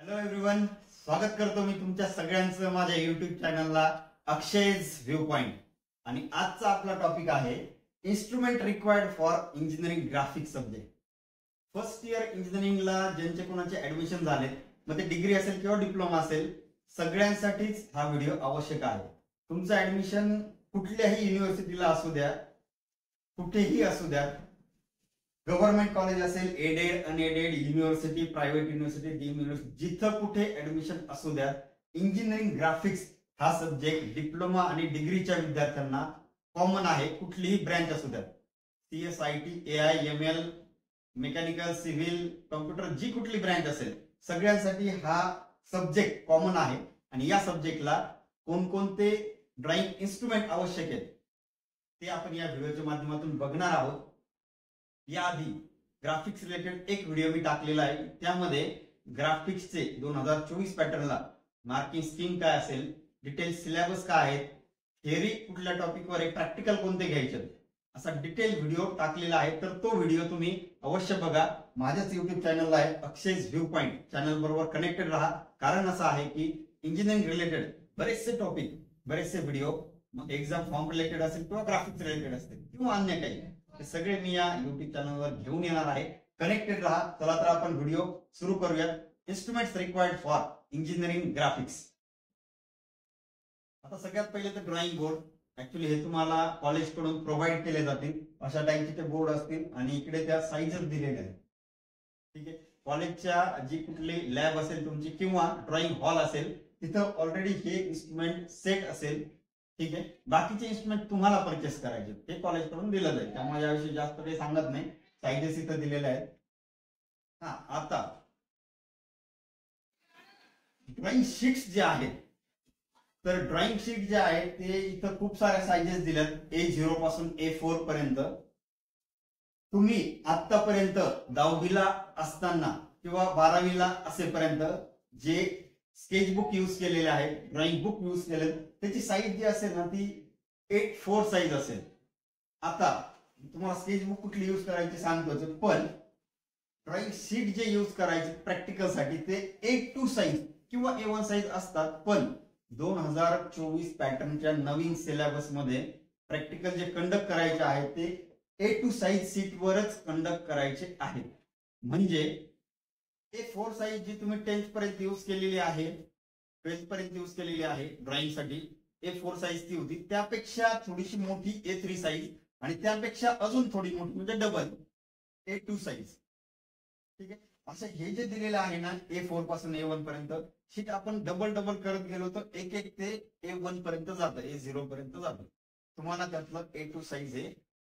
Hello everyone, स्वागत करतो मी तुमच्या सगळ्यांचं माझ्या युट्यूब चॅनलला अक्षयज व्ह्यू पॉइंट. आणि आजचा आपला टॉपिक आहे instrument required for engineering graphics subject. First year इंजिनिअरिंगला ज्यांचे कोणाचे ऍडमिशन झाले, मग ते डिग्री असेल किंवा डिप्लोमा असेल, सगळ्यांसाठीच हा व्हिडिओ आवश्यक आहे. तुमचं ऍडमिशन कुठल्याही युनिव्हर्सिटीला असू द्या, कुठेही असू द्या, गव्हर्नमेंट कॉलेज असेल, aided unaided university, private university, deemed university, जिथं कुठे ऍडमिशन असू द्या, इंजिनिअरिंग ग्राफिक्स हा सब्जेक्ट डिप्लोमा आणि डिग्रीच्या विद्यार्थ्यांना कॉमन आहे. कुठलीही ब्रँच असू द्या, CS, IT, AI, ML, mechanical, civil, computer, जी कुठली ब्रँच असेल, सगळ्यांसाठी हा सब्जेक्ट कॉमन आहे. आणि या सब्जेक्टला कोणकोणते ड्रॉइंग इन्स्ट्रुमेंट आवश्यक आहेत ते आपण या व्हिडिओच्या माध्यमातून बघणार आहोत. याआधी ग्राफिक्स रिलेटेड एक व्हिडिओ मी टाकलेला आहे, त्यामध्ये ग्राफिक्सचे 2024 पॅटर्नला मार्किंग स्कीम काय असेल, डिटेल सिलेबस काय आहे, थिअरी कुठल्या टॉपिकवर आहे, प्रॅक्टिकल कोणते घ्यायचे, असा डिटेल व्हिडिओ टाकलेला आहे. तर तो व्हिडिओ तुम्ही अवश्य बघा. माझ्याच युट्यूब चॅनलला आहे अक्षयज व्ह्यू पॉइंट, चॅनल बरोबर कनेक्टेड राहा. कारण असं आहे की इंजिनिअरिंग रिलेटेड बरेचसे टॉपिक, बरेचसे व्हिडिओ एक्झाम फॉर्म रिलेटेड असेल किंवा ग्राफिक्स रिलेटेड असतील किंवा अन्य काही, हे सगळे मी या युट्यूब चॅनलवर घेऊन येणार आहे. कनेक्टेड राहा. चला तर आपण व्हिडिओ सुरू करूया. Instruments required for engineering graphics. आता सगळ्यात पहिले तर ड्रॉइंग बोर्ड. ऍक्च्युली हे तुम्हाला कॉलेज कडून प्रोव्हाइड केले जातील, अशा टाईपचे ते बोर्ड असतील आणि इकडे त्या साईजेस दिलेल्या आहेत. ठीक आहे. कॉलेजच्या जी कुठली लॅब असेल तुमची किंवा ड्रॉइंग हॉल असेल, तिथं ऑलरेडी हे इन्स्ट्रुमेंट सेट असेल. ठीक आहे. बाकीचे इन्स्ट्रुमेंट तुम्हाला परचेस करायचे, ते कॉलेज कडून दिलं जाईल. त्यामुळे याविषयी जास्त काही सांगत नाही, साईजेस इथं दिलेल्या आहेत. आता ड्रॉइंग शीट्स जे आहेत, तर ड्रॉइंग शीट जे आहेत ते इथं खूप साऱ्या साईजेस दिल्यात, A0 पासून A4 पर्यंत. तुम्ही आतापर्यंत 10वीला असताना किंवा 12वीला असेपर्यंत जे स्केचबुक यूज केलेले आहे, ड्रॉइंग बुक यूज केले, त्याची साईज जी असेल ना ती 8/4 साईज असेल. आता तुम्हाला स्केचबुक कुठली यूज करायची सांगतो, पण ड्रॉइंग शीट जे यूज करायचे प्रॅक्टिकल साठी ते A2 साईज किंवा A1 साईज असतात. पण 2024 पॅटर्नच्या नवीन सिलेबस मध्ये प्रॅक्टिकल जे कंडक्ट करायचे आहेत ते A2 साईज सीट वरच कंडक्ट करायचे आहेत. म्हणजे A4 साईज जी तुम्ही 10th पर्यंत यूज केलेली आहे, 12th पर्यंत यूज केलेली आहे ड्रॉइंग साठी, A4 साईज ती होती. त्यापेक्षा थोडीशी मोठी A3 साईज आणि त्यापेक्षा अजून थोडी मोठी म्हणजे डबल A2 साईज. ठीक आहे. असं हे जे दिलेलं आहे ना A4 पासून A1 पर्यंत, शीट आपण डबल डबल करत गेलो तर एक एक ते A1 पर्यंत जातं, A0 पर्यंत जातं. तुम्हाला त्यातलं A2 साईज हे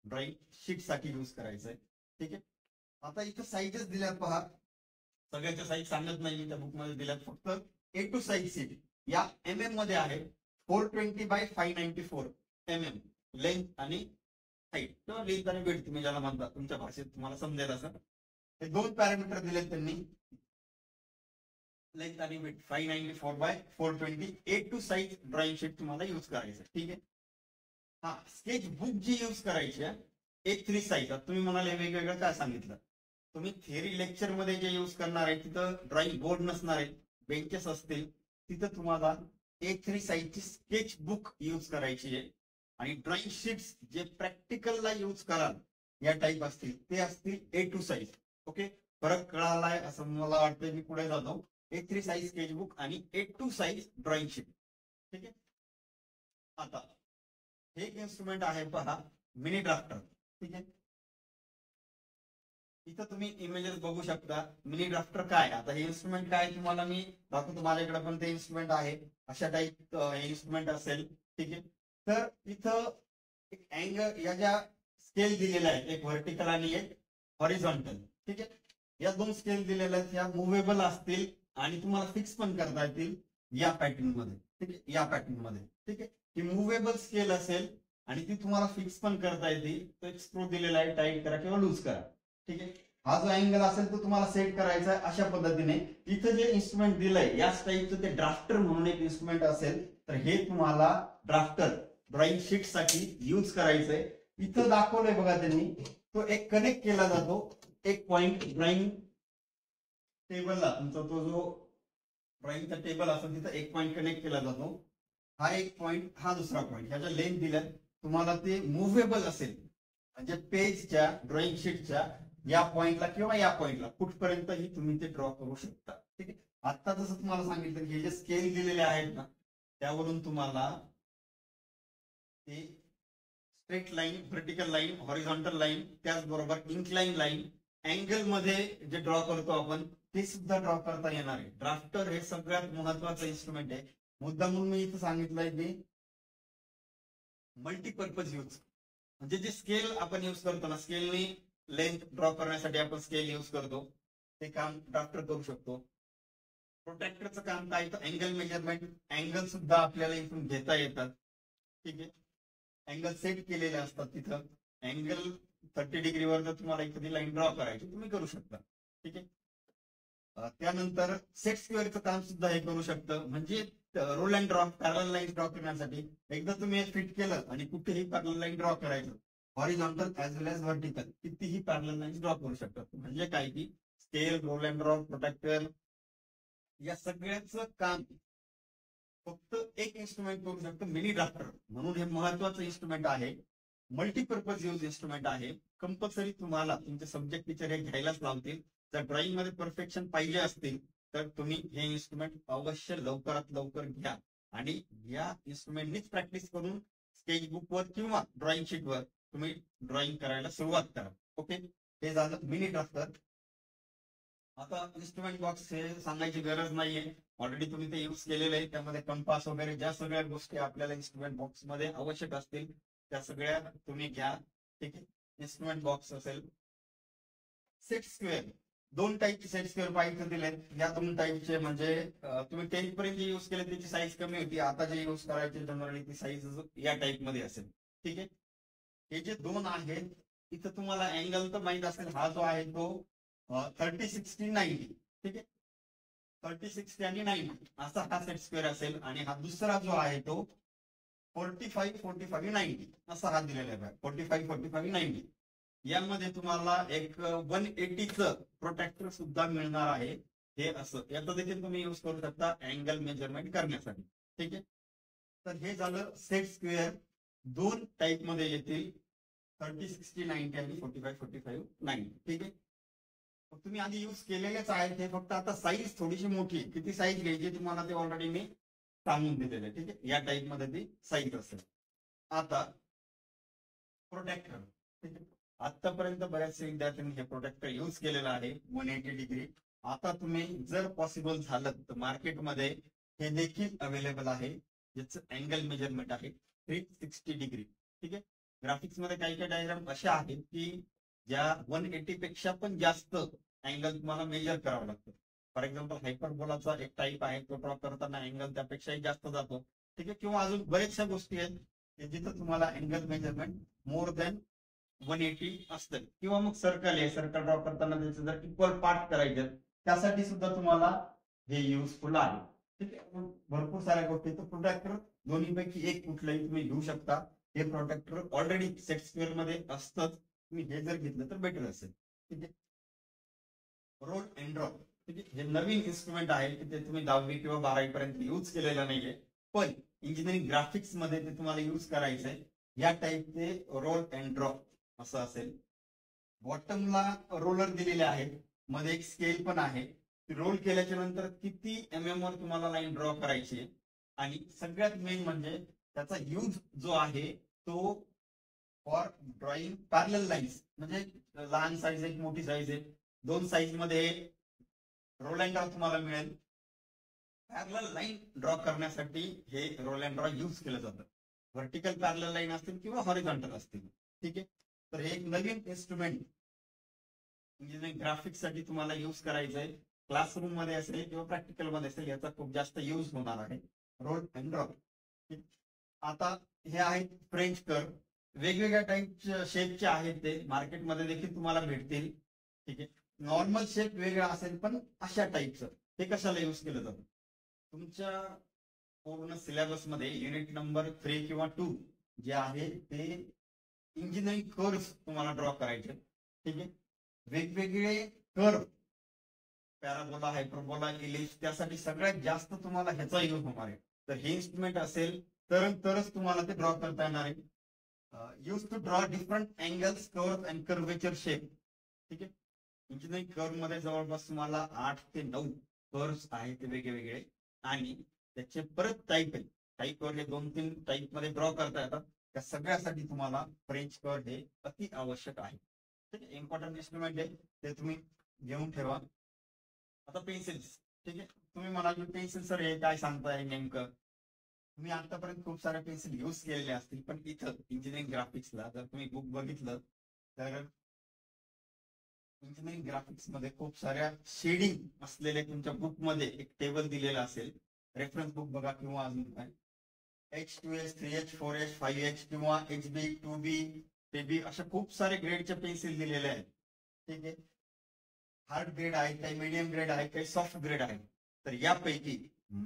ड्रॉइंग शीट साठी यूज करायचं आहे. ठीक आहे. आता इथं साईजेस दिल्यात पहा, सगळ्याच्या साईज सांगत नाही मी, त्या बुक मध्ये दिल्यात. फक्त A2 साईज सीट या MM मध्ये आहे. 420/594 MM लेंथ आणि हाईट, किंवा लेंथ आणि विड्थ तुम्ही ज्याला म्हणता, तुमच्या भाषेत तुम्हाला समजेल असं. हे दोन पॅरामीटर दिलेत त्यांनी, लेंथ आणि width. 594/420 A2 size drawing sheet तुम्हाला यूज करायचं. ठीक आहे. स्केच बुक जी यूज करायची आहे A3 साईज. तुम्ही म्हणाले वेगवेगळं काय सांगितलं, तुम्ही थिअरी लेक्चर मध्ये जे यूज करणार आहे तिथं ड्रॉइंग बोर्ड नसणार आहे, बेंचेस असतील, तिथं तुम्हाला A3 साईजची स्केच बुक यूज करायची आहे. आणि ड्रॉइंग शीट्स जे प्रॅक्टिकलला यूज कराल या टाईप असतील ते असतील A2 साईज. ओके, फरक कळालाय असं मला वाटतं. मी पुढे जातो. A3 साईज स्केचबुक आणि A2 साईज ड्रॉइंग शीट. ठीक आहे. आता हे एक इन्स्ट्रुमेंट आहे पहा, मिनी ड्राफ्टर. ठीक आहे. इथं तुम्ही इमेजेस बघू शकता. मिनी ड्राफ्टर काय, आता हे इन्स्ट्रुमेंट काय तुम्हाला मी दाखवतो. माझ्याकडे पण ते इन्स्ट्रुमेंट आहे, अशा टाईप इन्स्ट्रुमेंट असेल. ठीक आहे. तर इथं एक अँगल, या ज्या स्केल दिलेल्या आहेत, एक व्हर्टिकल आणि एक हॉरिझॉन्टल. ठीक आहे. या दोन स्केल दिलेल्या आहेत, या मुव्हेबल असतील आणि तुम्हाला फिक्स पण करता येतील या पॅटर्न मध्ये. ठीक आहे, या पॅटर्न मध्ये. ठीक आहे. ही मुव्हेबल स्केल असेल आणि ती तुम्हाला फिक्स पण करता येते. तो एक स्क्रू दिलेला आहे, टाईट करा किंवा लूज करा. ठीक आहे. हा जो अँगल असेल तो तुम्हाला सेट करायचा आहे अशा पद्धतीने. इथं जे इन्स्ट्रुमेंट दिलंय याच टाईपचं ते ड्राफ्टर म्हणून एक इन्स्ट्रुमेंट असेल, तर हे तुम्हाला ड्राफ्टर ड्रॉइंग शीट साठी यूज करायचंय. इथं दाखवलंय बघा त्यांनी, तो एक कनेक्ट केला जातो एक पॉइंट ड्रॉइंग टेबलला. तुमचा तो जो ड्रॉइंगचा टेबल असेल तिथं एक पॉईंट कनेक्ट केला जातो. हा एक पॉईंट, हा दुसरा पॉईंट, ह्याच्या लेंथ दिल्या तुम्हाला. ते मुव्हेबल असेल म्हणजे पेजच्या ड्रॉइंग शीटच्या या पॉइंटला किंवा या पॉइंटला कुठपर्यंतही तुम्ही ते ड्रॉ करू शकता. ठीक आहे. आता जसं तुम्हाला सांगितलं हे जे स्केल दिलेले आहेत ना, त्यावरून तुम्हाला ते straight line, vertical line, horizontal line, त्याचबरोबर इन्क्लाइन लाईन, अँगल मध्ये जे ड्रॉ करतो आपण ते सुद्धा ड्रॉ करता येणार आहे. ड्राफ्टर हे सगळ्यात महत्वाचं इन्स्ट्रुमेंट आहे. मुद्दा म्हणून मी इथं सांगितलंय की मल्टीपर्पज यूज, म्हणजे जे स्केल आपण यूज करतो ना, स्केलनी लेंथ ड्रॉ करण्यासाठी आपण स्केल यूज करतो, ते काम ड्राफ्टर करू शकतो. प्रोटेक्टरचं काम काय, तर अँगल मेजरमेंट, अँगल सुद्धा आपल्याला इथून घेता येतात. ठीक आहे. अँगल सेट केलेले असतात तिथं. अँगल 30 डिग्रीवर जर तुम्हाला एखादी लाईन ड्रॉ करायची तुम्ही करू शकता. ठीक आहे. त्यानंतर सेट स्क्वेअरचं काम सुद्धा हे करू शकतं. म्हणजे roll and draw, parallel line draw करण्यासाठी एकदा तुम्ही हे फिट केलं आणि कुठेही पॅरल लाईन ड्रॉ करायचं, horizontal as well as vertical, कितीही पॅरल लाईन ड्रॉ करू शकतात. म्हणजे काय की scale, roll and draw, protractor या सगळ्याचं काम फक्त एक इन्स्ट्रुमेंट करू शकतो, मिनी ड्राफ्टर. म्हणून हे महत्वाचं इन्स्ट्रुमेंट आहे, मल्टीपर्पज यूज इन्स्ट्रुमेंट आहे. कंपल्सरी तुम्हाला तुमचे सब्जेक्ट टीचर हे घ्यायलाच लावतील. जर ड्रॉइंग मध्ये परफेक्शन पाहिजे असतील तर तुम्ही हे इन्स्ट्रुमेंट अवश्य लवकरात लवकर घ्या आणि या इन्स्ट्रुमेंटनीच प्रॅक्टिस करून स्केच बुकवर किंवा ड्रॉइंग शीटवर तुम्ही ड्रॉइंग करायला सुरुवात करा. ओके, हे झालं मिनी ड्राफ्टर. आता इन्स्ट्रुमेंट बॉक्स हे सांगायची गरज नाहीये, ऑलरेडी तुम्ही ते यूज केलेलं आहे. त्यामध्ये कंपास वगैरे ज्या सगळ्या गोष्टी आपल्याला इन्स्ट्रुमेंट बॉक्स मध्ये आवश्यक असतील त्या सगळ्या तुम्ही घ्या. ठीक आहे. इन्स्ट्रुमेंट बॉक्स असेल. सेट स्क्वेअर, दोन टाईपचे सेट स्क्वेअर पाहिजे दिले. या दोन टाईपचे म्हणजे तुम्ही 10th पर्यंत जे यूज केले त्याची साईज कमी होती, आता जे यूज करायचे जनरली ती साईज या टाईप मध्ये असेल. ठीक आहे. हे जे दोन आहेत इथं तुम्हाला अँगल तर माहित असेल, हा जो आहे तो 30, 60, 90. ठीक आहे. 30, 60 आणि 90 असा हा सेट स्क्वेअर असेल. आणि हा दुसरा जो आहे तो 45, 45, 90 असा हा दिलेला आहे. 45, 45, 90 यामध्ये तुम्हाला एक 180चं प्रोटेक्टर सुद्धा मिळणार आहे. हे असं याचा देखील तुम्ही युज करू शकता अँगल मेजरमेंट करण्यासाठी. ठीक आहे. तर हे झालं सेट स्क्वेअर. दोन टाईप मध्ये येतील, 30, 60, 90 आणि 45, 45, 90. ठीक आहे. तुम्ही आधी यूज केलेलेच आहेत हे, फक्त आता साईज थोडीशी मोठी आहे. किती साईज घ्यायची तुम्हाला ते ऑलरेडी मी सांगून दिलेलं आहे. ठीक आहे. या टाईप मध्ये ती साईज असेल. आता प्रोटेक्टर, ठीक आहे. आतापर्यंत बऱ्याचशा विद्यार्थ्यांनी हे प्रोटेक्टर यूज केलेलं आहे 180 डिग्री. आता तुम्ही जर पॉसिबल झालं तर मार्केटमध्ये हे देखील अवेलेबल आहे, ज्याचं अँगल मेजरमेंट आहे 360 डिग्री. ठीक आहे. ग्राफिक्स मध्ये काही काही डायग्राम अशा आहेत की ज्या 180 पेक्षा पण जास्त अँगल तुम्हाला मेजर करावं लागतं. फॉर एक्झाम्पल हायपरबोलाचा एक टाईप आहे, तो ड्रॉ करताना अँगल त्यापेक्षाही जास्त जातो. ठीक आहे. किंवा अजून बऱ्याचशा गोष्टी आहेत जिथं तुम्हाला अँगल मेजरमेंट मोर दॅन 180 असतं. किंवा मग सर्कल आहे, सर्कल ड्रॉ करताना त्याचे जर इक्वल पार्ट करायचे त्यासाठी सुद्धा तुम्हाला हे युजफुल आहे. ठीक आहे. भरपूर साऱ्या गोष्टी. तर प्रोटेक्टर दोन्हीपैकी एक कुठलंही तुम्ही घेऊ शकता. हे प्रोटेक्टर ऑलरेडी सेट स्क्वेअर मध्ये असतंच, तुम्ही हे जर घेतलं तर बेटर असेल. ठीक आहे. रोल अँड ड्रॉ, ठीक आहे. हे नवीन इन्स्ट्रुमेंट आहे की ते तुम्ही 10वी किंवा 12वी पर्यंत यूज केलेलं नाहीये, पण इंजिनिअरिंग ग्राफिक्स मध्ये ते तुम्हाला यूज करायचंय. या टाईपचे रोल अँड ड्रॉ असं असेल. बॉटमला रोलर दिलेले आहेत, मध्ये एक स्केल पण आहे. रोल केल्याच्या नंतर किती MM वर तुम्हाला लाईन ड्रॉ करायची आहे. आणि सगळ्यात मेन म्हणजे त्याचा यूज जो आहे तो फॉर ड्रॉइंग पॅरलल लाईन्स, म्हणजे लहान साईज आहे मोठी साईज आहे, दोन साईज मध्ये रोल अँड ड्रॉ तुम्हाला मिळेल. पॅरलल लाईन ड्रॉ करण्यासाठी हे रोल अँड ड्रॉ यूज केलं जातं. व्हर्टिकल पॅरलल लाईन असतील किंवा हॉरिझॉन्टल असतील. ठीक आहे. तर हे एक नवीन इन्स्ट्रुमेंट इंजिनिअरिंग ग्राफिक्स साठी तुम्हाला यूज करायचं आहे. क्लासरूम मध्ये असेल किंवा प्रॅक्टिकल मध्ये असेल, याचा खूप जास्त यूज होणार आहे रोल अँड ड्रॉ. आता हे आहेत फ्रेंच कर्व, वेगवेगळ्या टाईपच्या शेपचे आहेत, ते मार्केटमध्ये देखील तुम्हाला भेटतील. ठीक आहे. नॉर्मल शेप वेगळा असेल, पण अशा टाईपचं हे कशाला यूज केलं जातं, तुमच्या पूर्ण सिलेबस मध्ये युनिट नंबर 3 किंवा 2 जे आहे ते इंजिनिअरिंग कर्व्स तुम्हाला ड्रॉ करायचे. ठीक आहे. वेगवेगळे कर्व पॅराबोला, हायपरबोला, इलिप्स, त्यासाठी सगळ्यात जास्त तुम्हाला ह्याचा यूज होणार आहे. तर हे इन्स्ट्रुमेंट असेल तरच तुम्हाला ते ड्रॉ करता येणार आहे. Use to draw different angles, curve and curvature shape. ठीक आहे. इंजिनिअरिंग कर्व मध्ये जवळपास तुम्हाला 8 ते 9 कर्व्स आहेत ते वेगवेगळे, आणि त्याचे परत टाईप आहे. टाईपवर 2-3 टाईप मध्ये ड्रॉ करता येतात. त्या सगळ्यासाठी तुम्हाला फ्रेंच कर्व हे अति आवश्यक आहे. ठीक आहे. इम्पॉर्टंट इन्स्ट्रुमेंट आहे, ते तुम्ही घेऊन ठेवा. आता पेन्सिल्स. ठीक आहे. तुम्ही म्हणाल पेन्सिल सर हे काय सांगताय नेमकं. तुम्ही आतापर्यंत खूप सारे पेन्सिल यूज केलेले असतील, पण इथं इंजिनिअरिंग ग्राफिक्सला जर तुम्ही बुक बघितलं तर इंजिनिअरिंग ग्राफिक्स मध्ये खूप साऱ्या शेडिंग असलेले तुमच्या बुक मध्ये एक टेबल दिलेला असेल. रेफरन्स बुक बघा किंवा अजून काय H2H, 3H, 4H, 5H किंवा HB, 2B, 3B अशा खूप सारे ग्रेडचे पेन्सिल दिलेले आहेत. ठीक आहे. हार्ड ग्रेड आहे, काही मीडियम ग्रेड आहे, काही सॉफ्ट ग्रेड आहे. तर यापैकी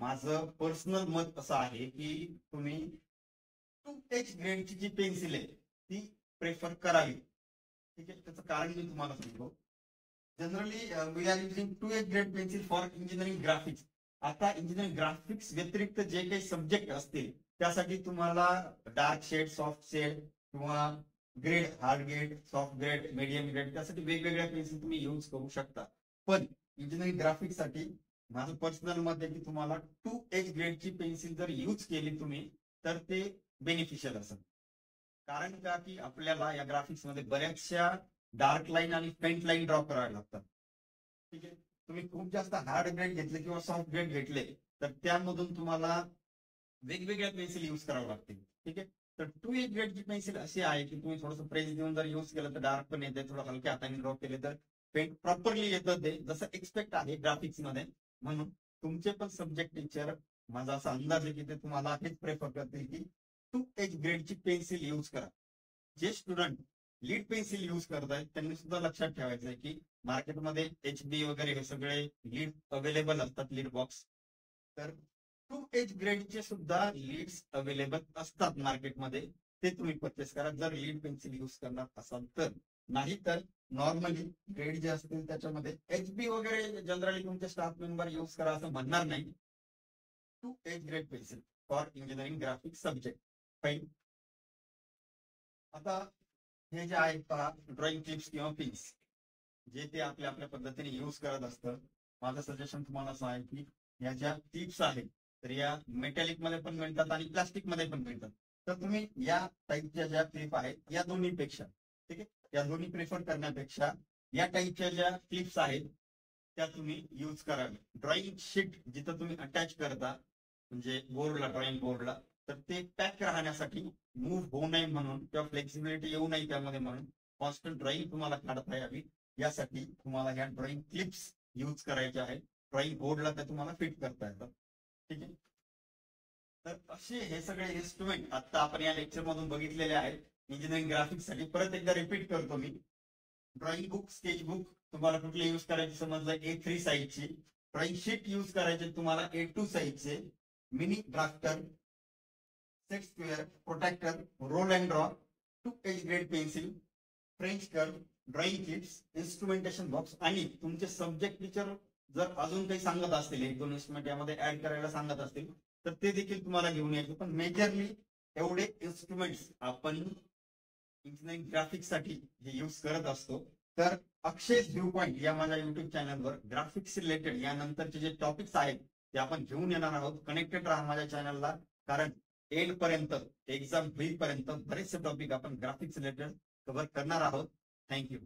माझं पर्सनल मत असं आहे की तुम्ही 2H ग्रेडची जी पेन्सिल आहे ती प्रेफर करावी. ठीक आहे. त्याचं कारण मी तुम्हाला सांगतो. Generally we are using 2H grade pencil for engineering graphics. आता इंजिनिअरिंग ग्राफिक्स व्यतिरिक्त जे काही सब्जेक्ट असतील त्यासाठी तुम्हाला डार्क शेड, सॉफ्ट शेड किंवा grade, hard grade, soft grade, medium grade, त्यासाठी वेगवेगळ्या पेन्सिल तुम्ही यूज करू शकता. पण इंजिनिअरिंग ग्राफिक्स साठी माझं पर्सनल मत आहे की तुम्हाला 2H ग्रेडची पेन्सिल जर यूज केली तुम्ही तर ते बेनिफिशियल असेल. कारण का की आपल्याला या ग्राफिक्स मध्ये बऱ्याचशा डार्क लाईन आणि फेंट लाईन ड्रॉ करावे लागतात. ठीक आहे. तुम्ही खूप जास्त हार्ड ग्रेड घेतले किंवा सॉफ्ट ग्रेड घेतले तर त्यामधून तुम्हाला वेगवेगळ्या पेन्सिल यूज करावं लागतील. ठीक आहे. तर 2H ग्रेडची पेन्सिल अशी आहे की तुम्ही थोडंसं प्रेस देऊन जर यूज केलं तर डार्क पण येते, थोडं हलक्या हाताने ड्रॉ केले तर पेंट प्रॉपरली येतं, ते जसं एक्सपेक्ट आहे ग्राफिक्स मध्ये. म्हणून तुमचे पण सब्जेक्ट टीचर माझा असा अंदाज आहे की ते तुम्हाला हेच प्रेफर करतील की 2H ग्रेडची पेन्सिल यूज करा. जे स्टुडंट लीड पेन्सिल यूज करतायत त्यांनी सुद्धा लक्षात ठेवायचं आहे की मार्केटमध्ये HB वगैरे हे सगळे लीड अवेलेबल असतात, लीड बॉक्स. तर 2H ग्रेडचे सुद्धा लीड्स अवेलेबल असतात मार्केटमध्ये, ते तुम्ही परचेस करा जर लीड पेन्सिल यूज करणार असाल तर. नाही तर नॉर्मली ग्रेड जे असतील त्याच्यामध्ये HB वगैरे जनरली तुमचे स्टाफ मेंबर यूज करा असं म्हणणार नाही. 2H grade pencil for engineering graphics subject. Fine. आता हे जे आहेत पहा ड्रॉइंग क्लिप्स किंवा पिन्स, जे ते आपल्या आपल्या पद्धतीने यूज करत असतं. माझं सजेशन तुम्हाला असं आहे की या ज्या क्लिप्स आहेत तर या मेटॅलिक मध्ये पण मिळतात आणि प्लास्टिक मध्ये पण मिळतात. तर तुम्ही या टाईपच्या ज्या क्लिप आहेत या दोन्ही पेक्षा, ठीक आहे, या दोन्ही प्रेफर करण्यापेक्षा या टाईपच्या ज्या क्लिप्स आहेत त्या तुम्ही यूज करावी. ड्रॉइंग शीट जिथं तुम्ही अटॅच करता म्हणजे बोर्डला, ड्रॉइंग बोर्डला, तर ते पॅक राहण्यासाठी, मूव्ह होऊ नये म्हणून किंवा फ्लेक्सिबिलिटी येऊ नये त्यामध्ये म्हणून, कॉन्स्टंट ड्रॉइंग तुम्हाला काढता यावी यासाठी तुम्हाला ह्या ड्रॉइंग क्लिप्स यूज करायच्या आहेत. ड्रॉइंग बोर्डला त्या तुम्हाला फिट करता येतात. ठीक आहे. तर असे हे सगळे इन्स्ट्रुमेंट आता आपण या लेक्चर मधून बघितलेले आहेत इंजिनिअरिंग ग्राफिक्स साठी. परत एकदा रिपीट करतो मी. ड्रॉइंग बुक, स्केच बुक तुम्हाला कुठले यूज करायचे समजलं A3 साईजची. ड्रॉइंग शीट यूज करायचे तुम्हाला A2 साईजचे. Mini drafter, set square, protractor, roll and draw, 2H grade pencil, French curve, drawing clips, instrumentation box, आणि तुमचे सब्जेक्ट टीचर जर अजून काही सांगत असतील, 1-2 इन्स्ट्रुमेंट यामध्ये ऍड करायला सांगत असतील तर ते देखील तुम्हाला घेऊन यायचे. पण मेजरली एवढे इन्स्ट्रुमेंट्स आपण इंजिनिअरिंग ग्राफिक्स साठी हे यूज करत असतो. तर अक्षय व्ह्यू पॉइंट या माझ्या युट्यूब चॅनलवर ग्राफिक्स रिलेटेड यानंतरचे जे टॉपिक्स आहेत ते आपण घेऊन येणार आहोत. कनेक्टेड राहा माझ्या चॅनलला, कारण एंड पर्यंत, एक्झाम होईपर्यंत बरेचसे टॉपिक आपण ग्राफिक्स रिलेटेड कव्हर करणार आहोत. थँक्यू.